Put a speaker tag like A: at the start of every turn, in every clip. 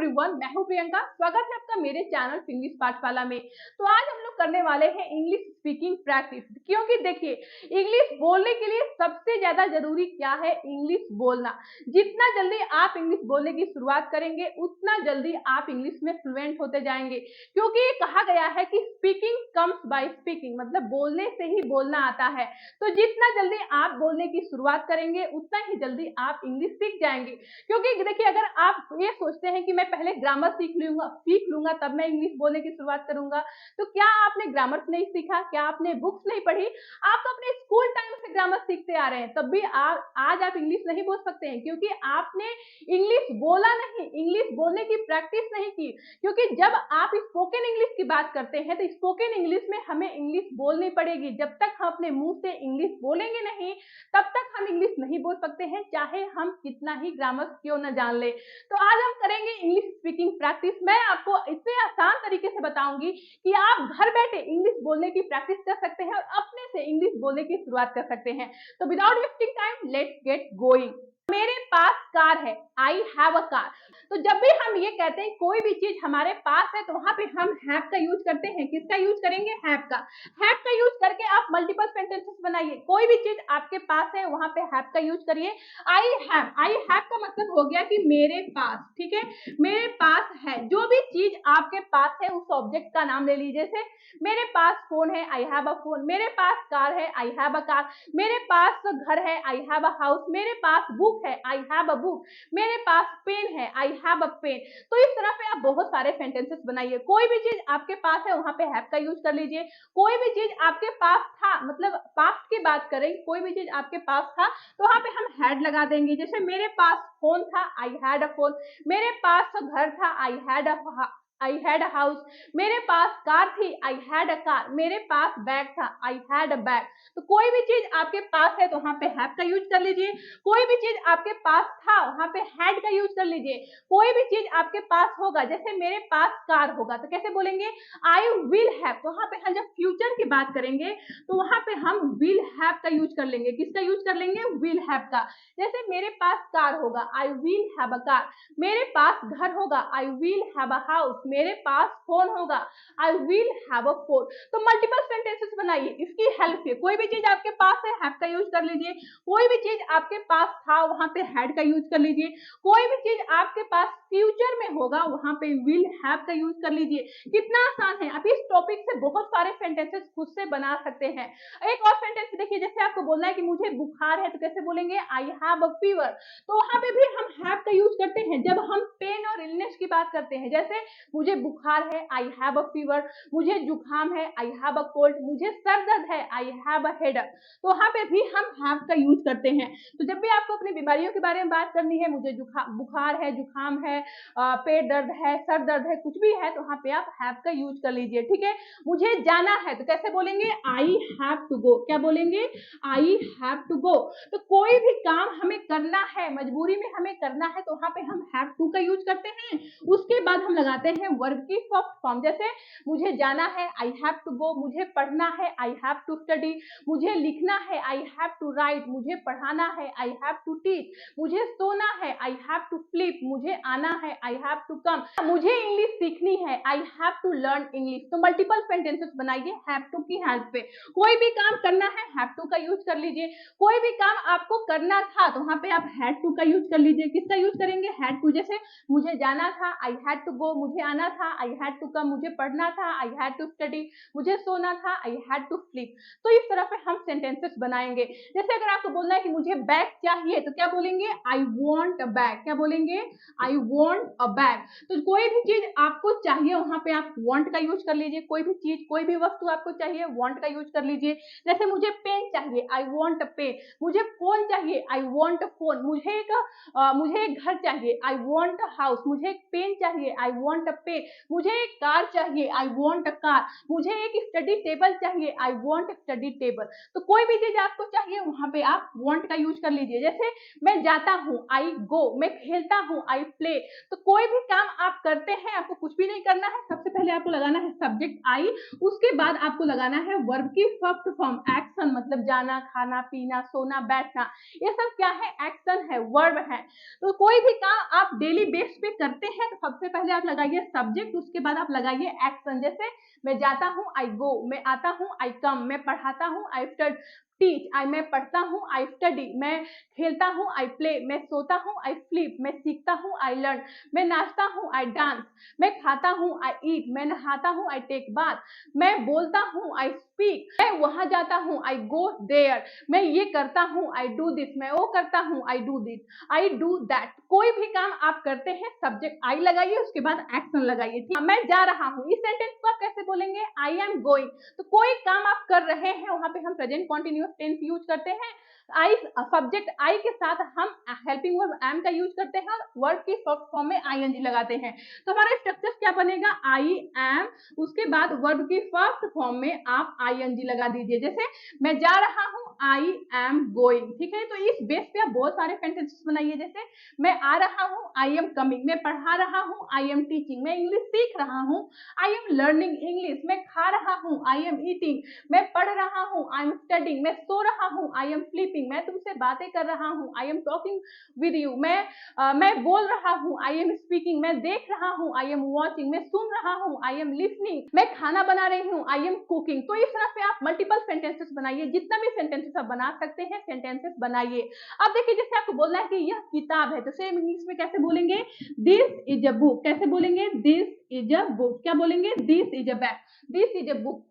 A: Everyone, मैं हूं प्रियंका। स्वागत है आपका मेरे चैनल इंग्लिश पाठशाला में। तो आज हम लोग करने वाले हैं इंग्लिश स्पीकिंग प्रैक्टिस। क्योंकि देखिए, इंग्लिश बोलने के लिए सबसे ज्यादा जरूरी क्या है? इंग्लिश बोलना। जितना जल्दी आप इंग्लिश बोलने की शुरुआत करेंगे उतना जल्दी आप इंग्लिश में फ्लुएंट होते जाएंगे। क्योंकि ये कहा गया है कि स्पीकिंग कम्स बाय स्पीकिंग, मतलब बोलने से ही बोलना आता है। तो जितना जल्दी आप बोलने की शुरुआत करेंगे उतना ही जल्दी आप इंग्लिश सीख जाएंगे। क्योंकि देखिए, अगर आप ये सोचते हैं कि मैं पहले ग्रामर सीख लूंगा तब मैं इंग्लिश बोलने की शुरुआत करूंगा, तो क्या आपने ग्रामर नहीं सीखा? क्या आपने बुक्स नहीं पढ़ी? आप तो अपने स्कूल टाइम से ग्रामर सीखते आ रहे हैं, तब भी आज आप इंग्लिश नहीं बोल सकते हैं, क्योंकि आपने इंग्लिश बोला नहीं, इंग्लिश बोलने की प्रैक्टिस नहीं की। क्योंकि जब आप स्पोकन इंग्लिश की बात करते हैं तो स्पोकन इंग्लिश में हमें इंग्लिश बोलनी पड़ेगी। जब तक हम अपने मुंह से इंग्लिश बोलेंगे नहीं, तब तक हम इंग्लिश नहीं बोल सकते हैं, चाहे हम कितना ही ग्रामर क्यों न जान ले। तो आज हम करेंगे इंग्लिश स्पीकिंग प्रैक्टिस। मैं आपको इतने आसान तरीके से बताऊंगी कि आप घर बैठे इंग्लिश बोलने की प्रैक्टिस कर सकते हैं और अपने से इंग्लिश बोलने की शुरुआत कर सकते हैं। तो without wasting time, let's get going. मेरे पास कार है, आई हैव अ कार। तो जब भी हम ये कहते हैं कोई भी चीज हमारे पास है, तो वहां पे हम हैव का यूज करते हैं। किसका यूज करेंगे? हैव का। हैव का यूज करके आप मल्टीपल सेंटेंसेस बनाइए। कोई भी चीज आपके पास है, वहां पे हैव का यूज करिए। आई हैव का मतलब हो गया कि मेरे पास, ठीक है, मेरे पास है। जो भी चीज आपके पास है उस ऑब्जेक्ट का नाम ले लीजिए। जैसे मेरे पास फोन है, आई हैव अ फोन। मेरे पास कार है, आई हैव अ कार। मेरे पास घर है, आई हैव अ हाउस। मेरे पास बुक है, आई हैव अ बुक। मेरे पास पेन है, आई हैव अ पेन। तो इस तरह से आप बहुत सारे सेंटेंसेस बनाइए। कोई भी चीज आपके पास है, वहां पे हैव का यूज कर लीजिए। कोई भी चीज आपके पास था, मतलब पास्ट की बात करें, कोई भी चीज आपके पास था तो वहां पे हम हैड लगा देंगे। जैसे मेरे पास फोन था, आई हैड अ फोन। मेरे पास घर था, आई हैड अ हाउस। मेरे पास कार थी, आई हैड अ कार। मेरे पास बैग था, आई हैड अ बैग। तो कोई भी चीज आपके पास है तो वहां पे हैव का यूज कर लीजिए। कोई भी चीज आपके पास था, वहां पे हैड का यूज कर लीजिए। कोई भी चीज आपके पास होगा, जैसे मेरे पास कार होगा तो कैसे बोलेंगे? I will have. तो वहां पे हम जब फ्यूचर की बात करेंगे तो वहां पे हम विल हैव का यूज कर लेंगे। किसका यूज कर लेंगे? विल हैव का। जैसे मेरे पास कार होगा, I will have a car. मेरे पास घर होगा, I will have a house. मेरे पास फोन होगा, I will have a phone. तो मल्टीपल सेंटेंसेस बनाइए इसकी हेल्प से। कोई भी चीज आपके पास है, हैव का यूज कर लीजिए। कोई भी चीज आपके पास था, वहां पे हैड का यूज कर लीजिए। कोई भी चीज आपके पास फ्यूचर में होगा, वहां पे विल हैव का यूज कर लीजिए। कितना आसान है। आप इस टॉपिक से बहुत सारे सेंटेंसेस खुद से बना सकते हैं। एक और सेंटेंस देखिए, जैसे आपको बोलना है कि मुझे बुखार है, तो कैसे बोलेंगे? I have a fever. तो वहां पे भी हम हैव का यूज करते हैं जब हम पेन और इलनेस की बात करते हैं। जैसे मुझे बुखार है, आई हैव अ फीवर। मुझे जुकाम है, आई हैव अ कोल्ड। मुझे सर दर्द है, आई हैव अ हेडेक। तो वहां पे भी हम हैव का यूज करते हैं। तो जब भी आपको अपनी बीमारियों के बारे में बात करनी है, मुझे बुखार है, जुकाम है, पेट दर्द है, सर दर्द है, कुछ भी है, तो वहां पे आप हैव का यूज कर लीजिए। ठीक है, मुझे जाना है तो कैसे बोलेंगे? I have to go. क्या बोलेंगे? I have to go. तो कोई भी काम हमें करना है, मजबूरी में हमें करना है, तो वहां पे हम हैव टू का यूज करते हैं। उसके बाद हम लगाते हैं वर्ब की सॉफ्ट फॉर्म। जैसे मुझे जाना है, आई हैव टू गो। मुझे पढ़ना है, आई हैव टू स्टडी। मुझे लिखना है, आई हैव टू राइट। मुझे पढ़ाना है, आई हैव टू टीच। मुझे सोना है, आई हैव टू स्लीप। मुझे आना है, आई हैव टू कम। मुझे इंग्लिश सीखनी है, I have to learn English. तो मल्टीपल सेंटेंसेस बनाइए हैव टू की हेल्प से। कोई भी काम करना है, हैव टू का यूज कर लीजिए। कोई भी काम आपको करना था तो वहां पे आप हैड टू का यूज कर लीजिए। किसका यूज करेंगे? Had to. जैसे मुझे जाना था, आई हैड टू गो। मुझे आना था, आई हैड टू कम। मुझे पढ़ना था, आई हैड टू स्टडी। मुझे सोना था, आई हैड टू स्लीप। तो इस तरह से हम सेंटेंसेस बनाएंगे। जैसे अगर आपको बोलना है कि मुझे बैग चाहिए, तो क्या बोलेंगे? I want a bag. क्या बोलेंगे? I want a bag. तो कोई भी चीज आपको चाहिए, वहां पे आप वॉन्ट का यूज कर लीजिए। कोई भी चीज, कोई भी वस्तु आपको चाहिए, वॉन्ट का यूज कर लीजिए। जैसे मुझे पेन चाहिए, आई वॉन्ट अ पेन। मुझे फोन चाहिए, आई वॉन्ट अ फोन। मुझे एक घर चाहिए, आई वॉन्ट अ हाउस। मुझे एक पेन चाहिए, आई वॉन्ट अ पेन, मुझे एक कार चाहिए, आई वॉन्ट अ कार, मुझे एक स्टडी टेबल चाहिए, आई वॉन्ट स्टडी टेबल। तो कोई भी चीज आपको चाहिए वहां पे आप वॉन्ट का यूज कर लीजिए। जैसे मैं जाता हूँ, आई गो, मैं खेलता हूँ, आई प्ले। तो कोई भी काम आप करते हैं, आपको कुछ भी नहीं करना है, सबसे पहले आपको लगाना है सब्जेक्ट आई, उसके बाद आपको लगाना है वर्ब की फर्स्ट फॉर्म एक्शन, मतलब जाना, खाना, पीना, सोना, बैठना, ये सब क्या है, एक्शन है, वर्ब है। तो कोई भी काम आप डेली बेस पे करते हैं तो सबसे पहले आप लगाइए सब्जेक्ट, उसके बाद आप लगाइए एक्शन। जैसे मैं जाता हूँ, आई गो, मैं आता हूँ, आई कम, मैं पढ़ाता हूँ, आई स्टडी, टीच, आई, मैं पढ़ता हूँ, आई स्टडी, मैं खेलता हूँ, आई प्ले, मैं सोता हूँ, आई स्लीप, मैं सीखता हूँ, आई लर्न, मैं नाचता हूँ, आई डांस, मैं खाता हूँ, आई ईट, मैं नहाता हूँ, आई टेक बाथ, मैं बोलता हूँ, आई स्पीक, मैं वहां जाता हूँ, आई गो देयर, मैं ये करता हूँ, आई डू दिस, मैं वो करता हूँ, I do this, I do that. कोई भी काम आप करते हैं सब्जेक्ट आई लगाइए, उसके बाद एक्शन लगाइए। ठीक, मैं जा रहा हूँ, इस सेंटेंस को आप कैसे बोलेंगे, आई एम गोइंग। तो कोई काम आप कर रहे हैं वहां पे हम प्रेजेंट कॉन्टिन्यूअस टेंस यूज करते हैं। आई, सब्जेक्ट आई के साथ हम हेल्पिंग वर्ब एम का यूज करते हैं और वर्ब की फर्स्ट फॉर्म में आईएनजी लगाते हैं। तो हमारा स्ट्रक्चर क्या बनेगा, आई एम, उसके बाद वर्ब की फर्स्ट फॉर्म में आप आईएनजी लगा दीजिए। जैसे मैं जा रहा हूँ, आई एम गोइंग। ठीक है, तो इस बेस पे आप बहुत सारे सेंटेंसेस बनाइए। जैसे मैं आ रहा हूँ, आई एम कमिंग, मैं पढ़ा रहा हूँ, आई एम टीचिंग, मैं इंग्लिश सीख रहा हूँ, आई एम लर्निंग इंग्लिश, मैं खा रहा हूँ, आई एम ईटिंग, मैं पढ़ रहा हूँ, आई एम स्टडिंग, मैं सो रहा हूँ, आई एम स्लीपिंग, मैं तुमसे बातें कर रहा हूँ, I am talking with you, मैं बोल रहा हूँ, आई एम स्पीकिंग, मैं देख रहा हूँ, आई एम वॉचिंग, मैं सुन रहा हूँ, आई एम लिसनिंग, मैं खाना बना रही हूँ, आई एम कुकिंग। तो इस तरह से आप मल्टीपल सेंटेंसेस बनाइए, जितना भी सेंटेंसेस आप बना सकते हैं सेंटेंसेस बनाइए। अब देखिए, जैसे आपको बोलना है कि यह किताब है, तो सेम इंग्लिश में कैसे बोलेंगे, दिस इज अ बुक। कैसे बोलेंगे, दिस इज अ बुक। क्या बोलेंगे, this is a bag, this is a book.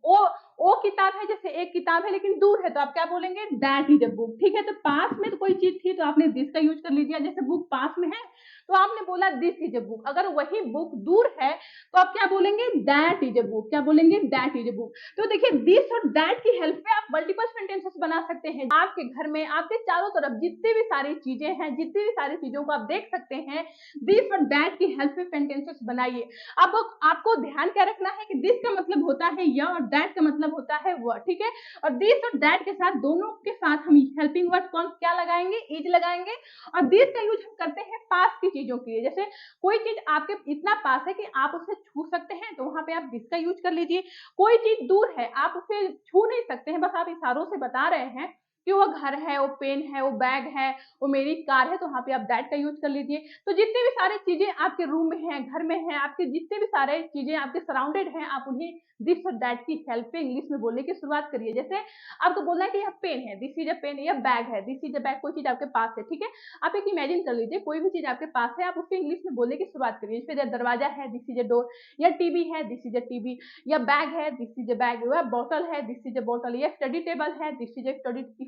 A: ओ किताब है, जैसे एक किताब है लेकिन दूर है, तो आप क्या बोलेंगे, दैट इज अ बुक। ठीक है, तो पास में तो कोई चीज थी तो आपने दिस का यूज कर लीजिए। जैसे बुक पास में है तो आपने बोला दिस इज अ बुक। अगर वही बुक दूर है तो आप क्या बोलेंगे, दैट इज अ बुक। क्या बोलेंगे, दैट इज अ बुक। तो देखिए, दिस और दैट की हेल्प से आप मल्टीपल सेंटेंसेस बना सकते हैं। आपके घर में, आपके चारों तरफ जितनी भी सारी चीजें हैं, जितनी भी सारी चीजों को आप देख सकते हैं, दिस और दैट की हेल्प से सेंटेंसेस बनाइए। अब आपको ध्यान क्या रखना है कि दिस का मतलब होता है यह और दैट का मतलब होता है वह। ठीक है, और दिस और दैट के साथ, दोनों के साथ हम हेल्पिंग वर्ड कौन क्या लगाएंगे, इज लगाएंगे। और दिस का यूज हम करते हैं पास की चीजों के लिए। जैसे कोई चीज आपके इतना पास है कि आप उसे छू सकते हैं, तो वहां पे आप दिस का यूज कर लीजिए। कोई चीज दूर है, आप उसे छू नहीं सकते हैं, बस आप इशारों से बता रहे हैं कि वो घर है, वो पेन है, वो बैग है, वो मेरी कार है, तो वहां पे आप दैट का यूज कर लीजिए। तो जितने भी सारे चीजें आपके रूम में हैं, घर में हैं, आपके जितने भी सारे चीजें आपके सराउंडेड हैं, आप उन्हें दिस और दैट की हेल्प से इंग्लिश में बोलने की शुरुआत करिए। जैसे आपको बोलना है कि यह पेन है, दिस इज अ पेन, यह बैग है, दिस इज अ बैग। कोई चीज आपके पास है, ठीक है, आप एक इमेजिन कर लीजिए, कोई भी चीज आपके पास है, आप उससे इंग्लिश में बोलने की शुरुआत करिए। जैसे दरवाजा है, दिस इज अ डोर, या टीवी है, दिस इज अ टीवी, या बैग है, दिस इज अ बैग, या बॉटल है, दिस इज अ बॉटल, या स्टडी टेबल है, this is a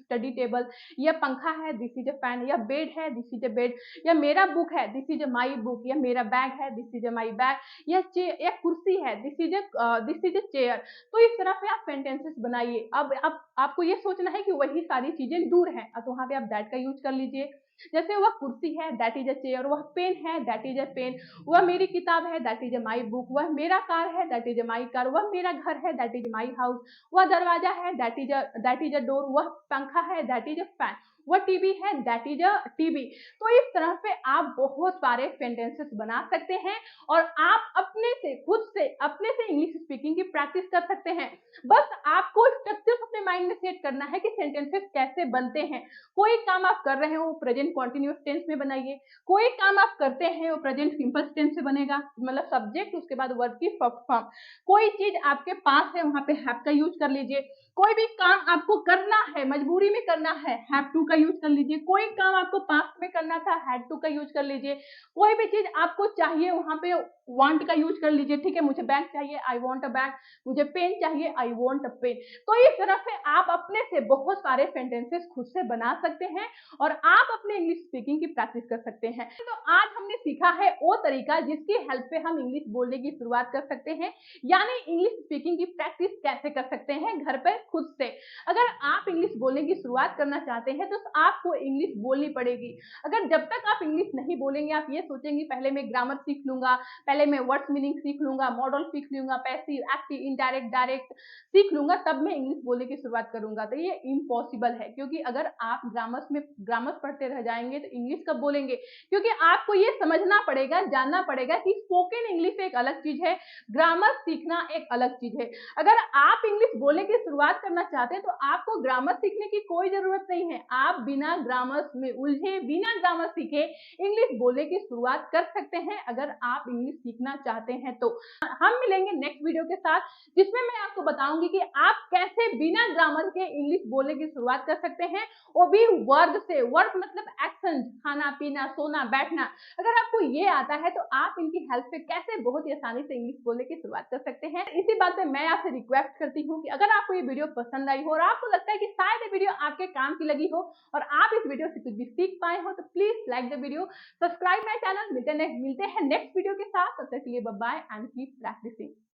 A: study table, या पंखा है, दिस इज अ फैन, या बेड है, दिस इज अ बेड, या मेरा बुक है, this is a my book, या मेरा बैग है, this is a my bag, या कुर्सी है, दिस इज अ चेयर। तो इस तरह से आप सेंटेंसेस बनाइए। अब आपको ये सोचना है कि वही सारी चीजें दूर हैं, तो वहां पे आप दैट का यूज कर लीजिए। जैसे वह कुर्सी है, दैट इज अ चेयर, वह पेन है, दैट इज अ पेन, वह मेरी किताब है, that is a my book, वह मेरा कार है, that is a my car, वह मेरा घर है, दैट इज माई हाउस, वह दरवाजा है, दैट इज अ डोर, वह पंखा है, दैट इज अ फैन, वह टीवी है, दैट इज अ टीवी। तो इस तरह से आप बहुत सारे सेंटेंसेस बना सकते हैं और आप अपने से, खुद से, अपने से इंग्लिश स्पीकिंग की प्रैक्टिस कर सकते हैं। बस आपको स्ट्रक्चर अपने माइंड में सेट करना है कि सेंटेंसेस कैसे बनते हैं। कोई काम आप कर रहे हो वो प्रेजेंट कॉन्टिन्यूअस टेंस में बनाइए, कोई काम आप करते हैं वो प्रेजेंट सिंपल टेंस से बनेगा, मतलब सब्जेक्ट, उसके बाद वर्ब की फर्स्ट फॉर्म। कोई चीज आपके पास है वहां पे हैव का यूज कर लीजिए। कोई भी काम आपको करना है, मजबूरी में करना है, हैव टू का यूज कर लीजिए। कोई काम आपको पास्ट में करना था, हैड टू का यूज कर लीजिए। कोई भी चीज आपको चाहिए वहां पे वांट का यूज कर लीजिए। ठीक है, मुझे बैग चाहिए, आई वांट अ बैग, मुझे पेन चाहिए, आई वांट अ पेन। तो इस तरह से आप अपने से बहुत सारे सेंटेंसेस खुद से बना सकते हैं और आप अपने इंग्लिश स्पीकिंग की प्रैक्टिस कर सकते हैं। तो आज हमने सीखा है वो तरीका जिसकी हेल्प से हम इंग्लिश बोलने की शुरुआत कर सकते हैं, यानी इंग्लिश स्पीकिंग की प्रैक्टिस कैसे कर सकते हैं घर पर खुद से। अगर आप इंग्लिश बोलने की शुरुआत करना चाहते हैं तो आपको इंग्लिश बोलनी पड़ेगी। अगर जब तक आप इंग्लिश नहीं बोलेंगे, आप ये सोचेंगे पहले मैं ग्रामर सीख लूंगा, पहले मैं वर्ड्स मीनिंग सीख लूंगा, मॉडल सीख लूंगा, पैसिव, एक्टिव, इनडायरेक्ट, डायरेक्ट सीख लूंगा, तब मैं इंग्लिश बोलने की शुरुआत करूंगा, तो ये इम्पॉसिबल है। क्योंकि अगर आप ग्रामर्स पढ़ते रह जाएंगे तो इंग्लिश कब बोलेंगे? क्योंकि आपको ये समझना पड़ेगा, जानना पड़ेगा कि स्पोकन इंग्लिश एक अलग चीज है, ग्रामर सीखना एक अलग चीज है। अगर आप इंग्लिश बोलने की शुरुआत करना चाहते हैं तो आपको ग्रामर सीखने की कोई जरूरत नहीं है। आप बिना ग्रामर में उलझे, बिना ग्रामर सीखे इंग्लिश बोलने की शुरुआत कर सकते हैं, अगर आप इंग्लिश सीखना चाहते हैं तो। हम मिलेंगे नेक्स्ट वीडियो के साथ, जिसमें मैं आपको बताऊंगी कि आप कैसे बिना ग्रामर के इंग्लिश बोलने की शुरुआत कर सकते हैं, वो भी वर्ब से। वर्ब मतलब एक्शन, खाना पीना, सोना, बैठना। अगर आपको ये आता है तो आप इनकी हेल्प से कैसे बहुत ही आसानी से इंग्लिश बोलने की शुरुआत कर सकते हैं। इसी बात पे मैं आपसे रिक्वेस्ट करती हूँ कि अगर आपको ये वीडियो पसंद आई हो और आपको लगता है कि शायद ये वीडियो आपके काम की लगी हो और आप इस वीडियो से कुछ भी सीख पाए हो, तो please like the video, subscribe my channel. मिलते हैं नेक्स्ट वीडियो के साथ, तब तक के लिए bye bye and keep practising.